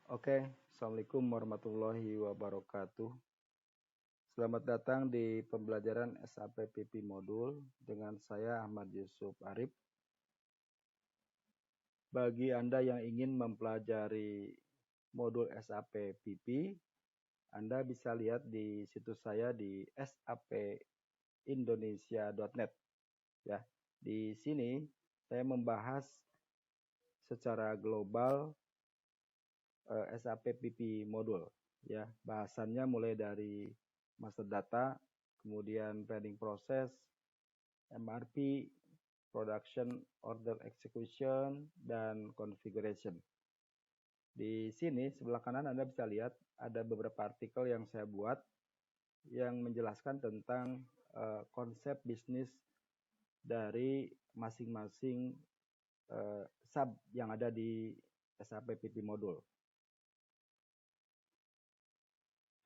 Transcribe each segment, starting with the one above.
Oke, Assalamualaikum warahmatullahi wabarakatuh. Selamat datang di pembelajaran SAP PP Modul dengan saya Ahmad Yusuf Arif. Bagi Anda yang ingin mempelajari modul SAP PP, Anda bisa lihat di situs saya di sapindonesia.net. Ya, di sini saya membahas secara global SAP PP Modul. Ya, bahasannya mulai dari master data, kemudian planning process, MRP, production order execution, dan configuration. Di sini sebelah kanan Anda bisa lihat ada beberapa artikel yang saya buat yang menjelaskan tentang konsep bisnis dari masing-masing sub yang ada di SAP PP Modul.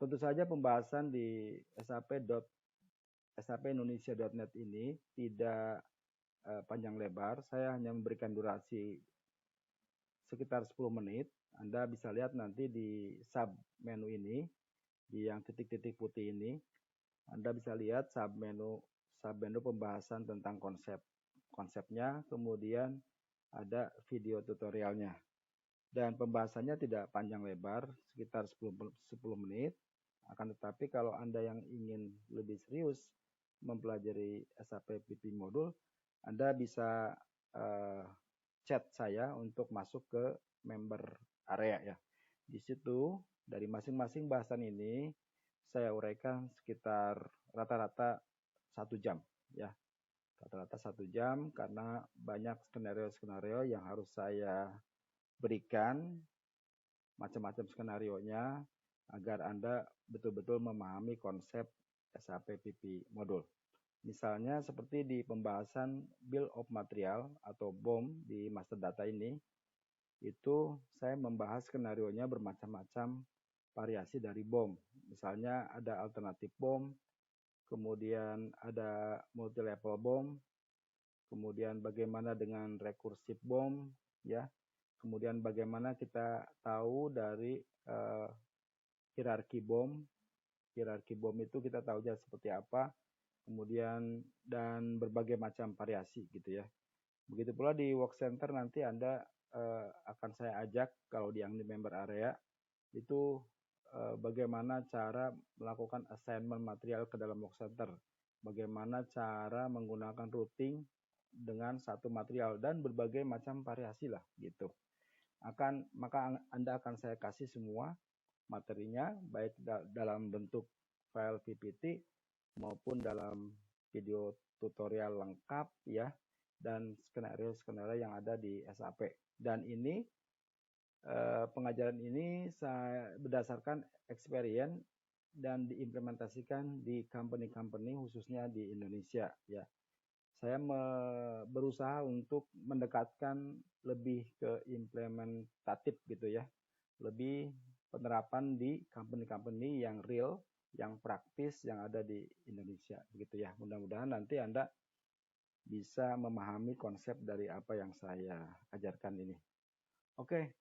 Tentu saja pembahasan di sapindonesia.net ini tidak panjang lebar. Saya hanya memberikan durasi sekitar 10 menit. Anda bisa lihat nanti di sub menu ini, di yang titik-titik putih ini, Anda bisa lihat sub menu pembahasan tentang konsepnya, kemudian ada video tutorialnya. Dan pembahasannya tidak panjang lebar, sekitar 10 menit. Akan tetapi kalau Anda yang ingin lebih serius mempelajari SAP PP Modul, Anda bisa chat saya untuk masuk ke member area ya. Di situ dari masing-masing bahasan ini saya uraikan sekitar rata-rata 1 jam ya. Rata-rata 1 jam karena banyak skenario-skenario yang harus saya berikan, macam-macam skenarionya agar Anda betul-betul memahami konsep SAP PP Modul. Misalnya seperti di pembahasan Bill of Material atau BOM di master data ini, itu saya membahas skenario-nya bermacam-macam variasi dari BOM. Misalnya ada alternatif BOM, kemudian ada multi-level BOM, kemudian bagaimana dengan recursive BOM, ya. Kemudian bagaimana kita tahu dari hierarki BOM. Hierarki BOM itu kita tahu aja seperti apa. Kemudian dan berbagai macam variasi gitu ya. Begitu pula di work center nanti Anda akan saya ajak kalau di member area itu bagaimana cara melakukan assignment material ke dalam work center. Bagaimana cara menggunakan routing dengan satu material dan berbagai macam variasi lah gitu. Maka Anda akan saya kasih semua materinya baik dalam bentuk file PPT maupun dalam video tutorial lengkap ya dan skenario-skenario yang ada di SAP. Dan ini pengajaran ini saya berdasarkan experience dan diimplementasikan di company-company khususnya di Indonesia ya. Saya berusaha untuk mendekatkan lebih ke implementatif gitu ya. Lebih penerapan di company-company yang real, yang praktis yang ada di Indonesia begitu ya. Mudah-mudahan nanti Anda bisa memahami konsep dari apa yang saya ajarkan ini. Oke,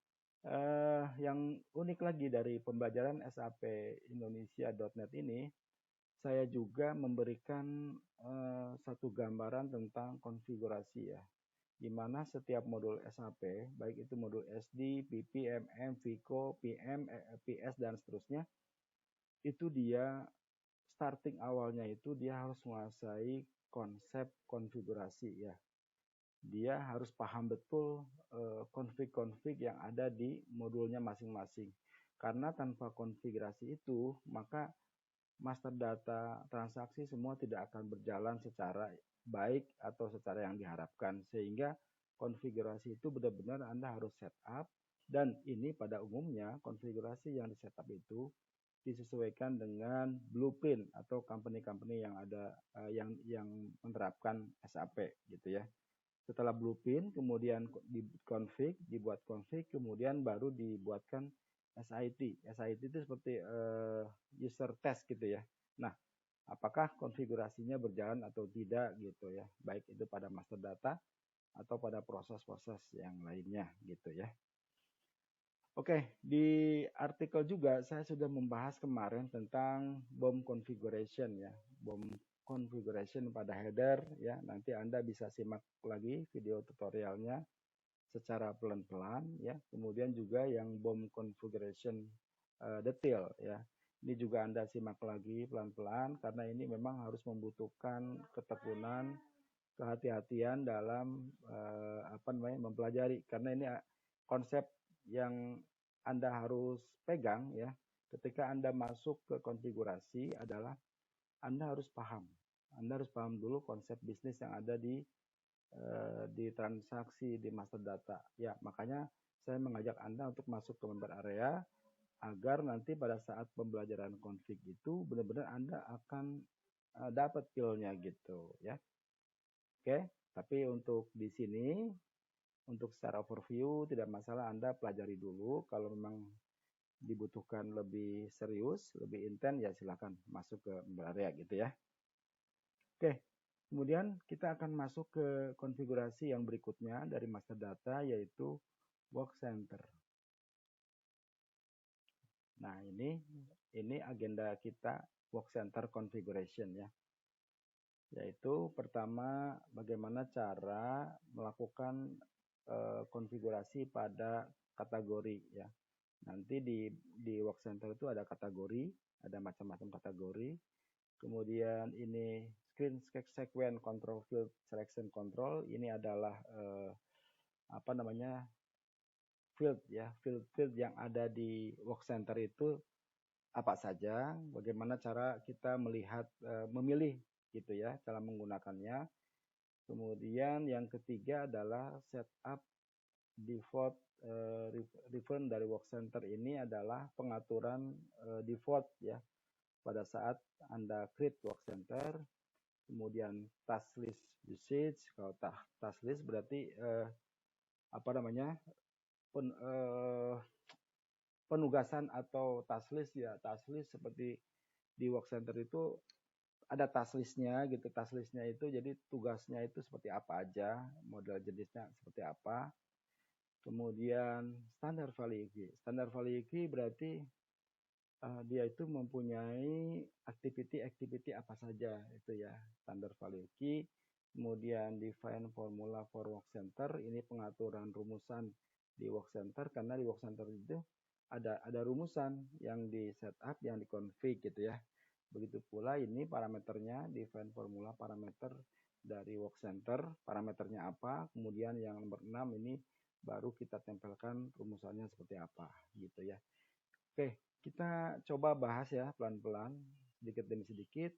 yang unik lagi dari pembelajaran sapindonesia.net ini, saya juga memberikan satu gambaran tentang konfigurasi ya, di mana setiap modul SAP, baik itu modul SD, PP, MM, FICO, PM, PS, dan seterusnya, itu dia starting awalnya itu dia harus menguasai konsep konfigurasi ya. Dia harus paham betul konfig-konfig yang ada di modulnya masing-masing. Karena tanpa konfigurasi itu, maka master data transaksi semua tidak akan berjalan secara baik atau secara yang diharapkan. Sehingga konfigurasi itu benar-benar Anda harus set up. Dan ini pada umumnya konfigurasi yang di setup itu disesuaikan dengan blueprint atau company-company yang ada yang menerapkan SAP gitu ya. Setelah blueprint kemudian dibuat config, kemudian baru dibuatkan SIT. SIT itu seperti user test gitu ya. Nah, apakah konfigurasinya berjalan atau tidak gitu ya, baik itu pada master data atau pada proses-proses yang lainnya gitu ya. Oke, di artikel juga saya sudah membahas kemarin tentang BOM configuration ya. BOM configuration pada header ya. Nanti Anda bisa simak lagi video tutorialnya secara pelan-pelan ya. Kemudian juga yang BOM configuration detail ya. Ini juga Anda simak lagi pelan-pelan karena ini memang harus membutuhkan ketekunan, kehati-hatian dalam mempelajari karena ini konsep yang Anda harus pegang ya ketika Anda masuk ke konfigurasi adalah Anda harus paham. Anda harus paham dulu konsep bisnis yang ada di transaksi di master data. Ya, makanya saya mengajak Anda untuk masuk ke member area agar nanti pada saat pembelajaran config itu benar-benar Anda akan dapat feel-nya gitu ya. Oke, tapi untuk di sini untuk secara overview tidak masalah Anda pelajari dulu. Kalau memang dibutuhkan lebih serius, lebih intens ya silakan masuk ke area gitu ya. Oke, kemudian kita akan masuk ke konfigurasi yang berikutnya dari master data yaitu work center. Nah, ini agenda kita work center configuration ya. Yaitu pertama bagaimana cara melakukan konfigurasi pada kategori ya. Nanti di work center itu ada kategori, ada macam-macam kategori. Kemudian ini screen sequence control field selection control, ini adalah field ya, field yang ada di work center itu apa saja, bagaimana cara kita melihat memilih gitu ya, cara menggunakannya. Kemudian yang ketiga adalah setup default reference dari work center ini adalah pengaturan default ya pada saat Anda create work center. Kemudian task list usage, kalau task list berarti penugasan atau task list ya. Task list seperti di work center itu ada task listnya gitu. Task listnya itu jadi tugasnya itu seperti apa aja, model jenisnya seperti apa. Kemudian standar value key. Standar value key berarti dia itu mempunyai activity apa saja itu ya, standar value key. Kemudian define formula for work center, ini pengaturan rumusan di work center karena di work center itu ada rumusan yang di setup, yang di config gitu ya. Begitu pula ini parameternya, define formula parameter dari work center, parameternya apa. Kemudian yang nomor 6 ini baru kita tempelkan rumusannya seperti apa gitu ya. Oke, kita coba bahas ya pelan-pelan, sedikit demi sedikit.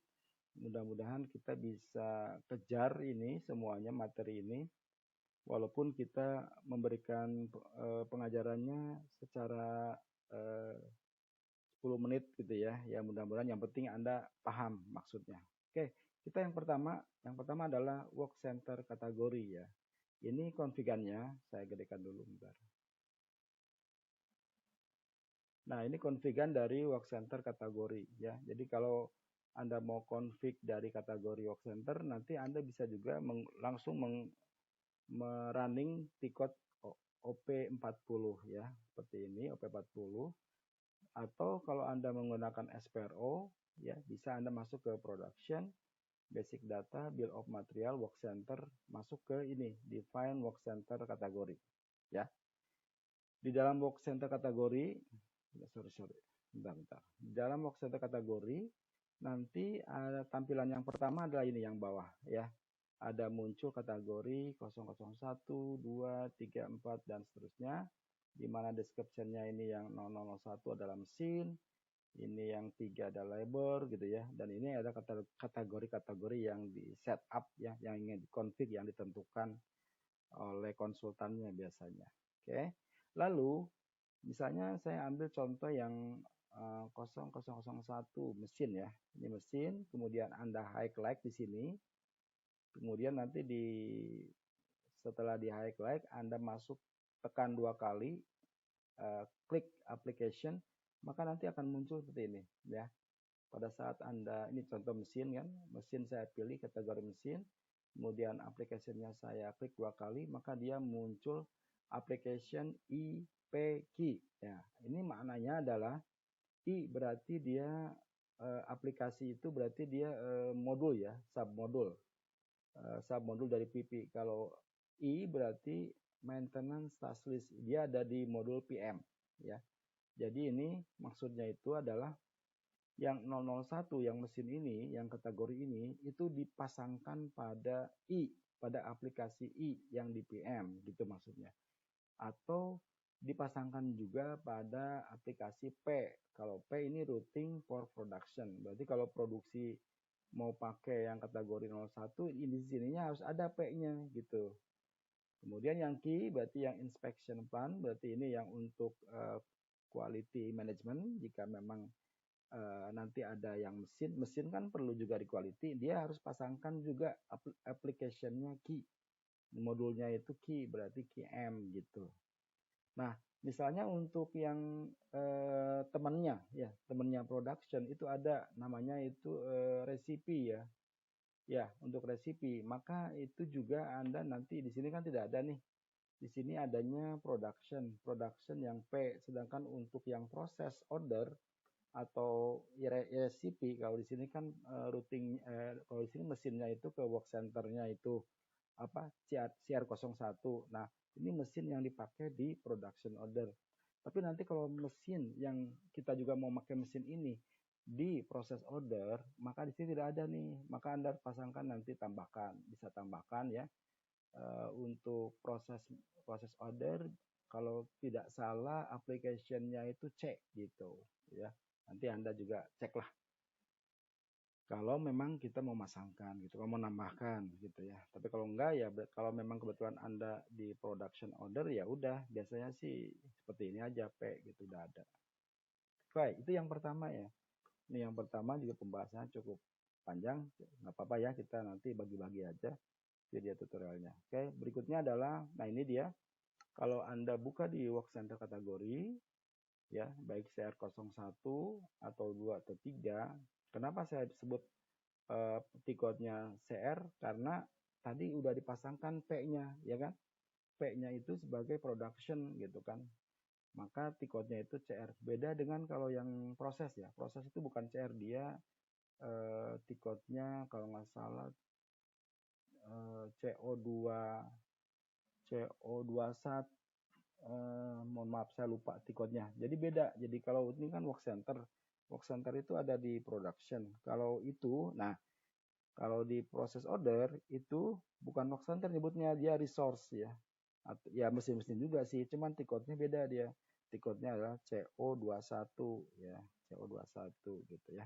Mudah-mudahan kita bisa kejar ini semuanya materi ini. Walaupun kita memberikan pengajarannya secara 10 menit gitu ya. Ya mudah-mudahan yang penting Anda paham maksudnya. Oke, kita yang pertama adalah work center kategori ya. Ini konfigannya, saya gedekan dulu bentar. Nah, ini konfigan dari work center kategori ya. Jadi kalau Anda mau config dari kategori work center, nanti Anda bisa juga langsung merunning T-code OP40 ya, seperti ini OP40. Atau kalau Anda menggunakan SPRO ya, bisa Anda masuk ke production, basic data, bill of material, work center, masuk ke ini define work center kategori ya. Di dalam work center kategori, bentar. Di dalam work center kategori nanti ada tampilan yang pertama adalah ini yang bawah ya. Ada muncul kategori 001, 2, 3, 4 dan seterusnya. Di mana description-nya ini yang 001 adalah mesin, ini yang 3 ada labor gitu ya. Dan ini ada kategori-kategori yang di setup ya, yang ingin dikonfig, yang ditentukan oleh konsultannya biasanya. Oke. Lalu misalnya saya ambil contoh yang 0001 mesin ya. Ini mesin, kemudian Anda highlight di sini. Kemudian nanti setelah di highlight Anda masuk tekan 2 kali klik application, maka nanti akan muncul seperti ini ya. Pada saat Anda, ini contoh mesin kan, mesin saya pilih kategori mesin, kemudian aplikasinya saya klik 2 kali, maka dia muncul application IP key. Ya, ini maknanya adalah I berarti dia aplikasi itu berarti dia modul ya, submodul. Submodul dari PP. Kalau I berarti maintenance task list. Dia ada di modul PM ya. Jadi ini maksudnya itu adalah yang 001 yang mesin ini, yang kategori ini itu dipasangkan pada I, pada aplikasi I yang di PM gitu maksudnya. Atau dipasangkan juga pada aplikasi P. Kalau P ini routing for production. Berarti kalau produksi mau pakai yang kategori 01, di sininya harus ada P-nya gitu. Kemudian yang Q berarti yang inspection plan, berarti ini yang untuk quality management. Jika memang nanti ada yang mesin kan perlu juga di quality, dia harus pasangkan juga application-nya key, modulnya itu key, berarti QM gitu. Nah, misalnya untuk yang temannya production itu ada namanya itu recipe ya. Ya, untuk recipe, maka itu juga Anda nanti di sini kan tidak ada nih. Di sini adanya production yang P, sedangkan untuk yang proses order atau recipe kalau di sini kan routing kalau di sini mesinnya itu ke work centernya itu apa CR01. Nah, ini mesin yang dipakai di production order. Tapi nanti kalau mesin yang kita juga mau pakai mesin ini di proses order, maka di sini tidak ada nih. Maka Anda pasangkan nanti bisa tambahkan ya untuk proses order. Kalau tidak salah application-nya itu C gitu ya. Nanti Anda juga cek lah. Kalau memang kita mau masangkan gitu, kalau mau nambahkan gitu ya. Tapi kalau enggak ya, kalau memang kebetulan Anda di production order ya udah, biasanya sih seperti ini aja P gitu udah ada. Oke, itu yang pertama ya. Ini yang pertama juga pembahasannya cukup panjang, nggak apa-apa ya, kita nanti bagi-bagi aja video tutorialnya. Oke, berikutnya adalah, nah ini dia. Kalau Anda buka di work center kategori, ya baik CR01 atau 2 atau 3. Kenapa saya sebut tiketnya CR? Karena tadi udah dipasangkan P-nya, ya kan? P-nya itu sebagai production gitu kan. Maka tiketnya itu CR. Beda dengan kalau yang proses ya. Proses itu bukan CR, dia tiketnya kalau nggak salah CO21. Mohon maaf saya lupa tiketnya. Jadi beda. Jadi kalau ini kan work center itu ada di production. Kalau itu, nah kalau di proses order itu bukan work center nyebutnya, dia resource ya. Ya mesin-mesin juga sih, cuman tiketnya beda dia. Tiketnya adalah CO21 ya, CO21 gitu ya.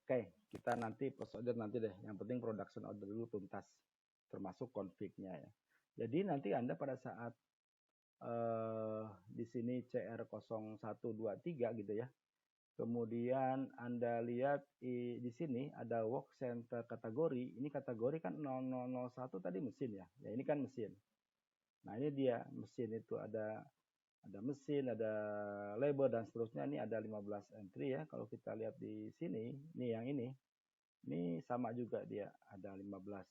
Oke, kita nanti post order nanti deh. Yang penting production order dulu tuntas, termasuk config-nya ya. Jadi nanti Anda pada saat di sini CR0123 gitu ya. Kemudian Anda lihat di sini ada work center kategori. Ini kategori kan 0001 tadi mesin ya. Ya ini kan mesin. Nah ini dia mesin itu ada mesin, ada label dan seterusnya. Ini ada 15 entry ya. Kalau kita lihat di sini, nih yang ini sama juga dia ada 15.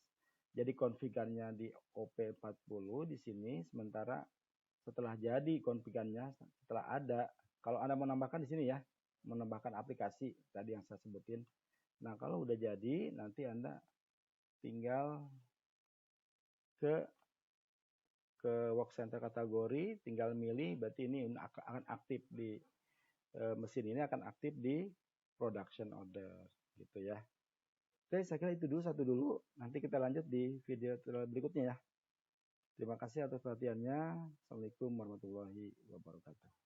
Jadi konfigurnya di OP40 di sini, sementara setelah jadi konfigurnya, setelah ada, kalau Anda mau nambahkan di sini ya, menambahkan aplikasi tadi yang saya sebutin. Nah, kalau udah jadi, nanti Anda tinggal ke work center kategori, tinggal milih, berarti ini akan aktif di mesin ini akan aktif di production order gitu ya. Oke, saya kira itu dulu dulu. Nanti kita lanjut di video berikutnya ya. Terima kasih atas perhatiannya. Assalamualaikum warahmatullahi wabarakatuh.